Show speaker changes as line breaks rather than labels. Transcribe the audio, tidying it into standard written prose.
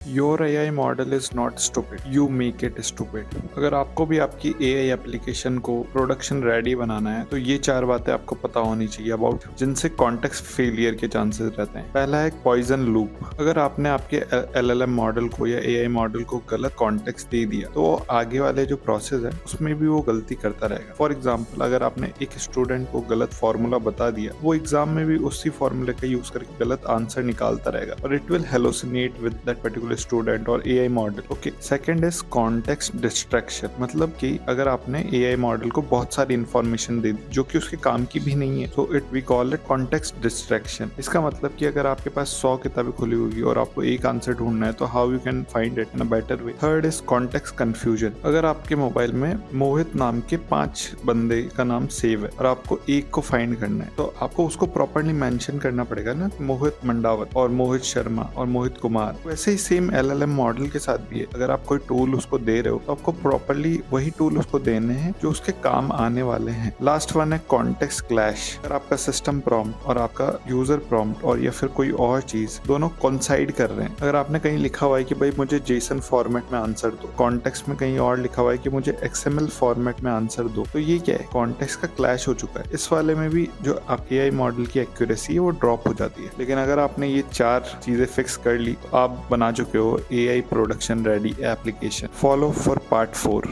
Your AI model is not stupid, you make it stupid. अगर आपको भी आपकी AI एप्लीकेशन को प्रोडक्शन रेडी बनाना है तो ये 4 बातें आपको पता होनी चाहिए अबाउट जिनसे कॉन्टेक्स्ट फेलियर के चांसेस रहते हैं। पहला है पॉइजन लूप। अगर आपने आपके LLM मॉडल को या AI मॉडल को गलत कॉन्टेक्स्ट दे दिया तो आगे वाले जो प्रोसेस है उसमें भी वो गलती करता रहेगा। फॉर एग्जाम्पल, अगर आपने एक स्टूडेंट को गलत फॉर्मूला बता दिया, वो एग्जाम में भी उसी फॉर्मूले का यूज करके गलत आंसर निकालता रहेगा और it will hallucinate with that particular student और AI model. Okay, second is context distraction. मतलब कि अगर आपने AI मॉडल को बहुत सारी इंफॉर्मेशन दे दी जो कि उसके काम की भी नहीं है, तो it we call it context distraction. इसका मतलब कि अगर आपके पास 100 किताबें खुली होगी और आपको एक आंसर ढूंढना है तो how you can find it in a better way. Third is context confusion. अगर आपके मोबाइल में मोहित नाम के 5 बंदे का नाम सेव है और आपको एक को फाइंड करना है, तो आपको उसको प्रॉपर्ली मेंशन करना पड़ेगा ना, मोहित मंडावत और मोहित शर्मा और मोहित कुमार। वैसे ही सेम LLM मॉडल के साथ भी है। अगर आप कोई टूल उसको दे रहे हो तो आपको प्रॉपर्ली वही टूल उसको देने हैं जो उसके काम आने वाले हैं। लास्ट वन है कॉन्टेक्स्ट क्लैश। अगर आपका सिस्टम प्रॉम्प्ट और आपका यूजर प्रॉम्प्ट और या फिर कोई और चीज दोनों कोइंसाइड कर रहे हैं, अगर आपने कहीं लिखा हुआ है कि भाई मुझे जेसन फॉर्मेट में आंसर दो, कॉन्टेक्स्ट में कहीं और लिखा हुआ है कि मुझे XML फॉर्मेट में आंसर दो, तो ये क्या है? कॉन्टेक्स्ट का क्लैश हो चुका है। इस वाले में भी जो आपके AI मॉडल की एक्यूरेसी है वो ड्रॉप हो जाती है। लेकिन अगर आपने ये 4 चीजें फिक्स कर ली तो आप बना चुके हो AI production ready application. Follow for part 4।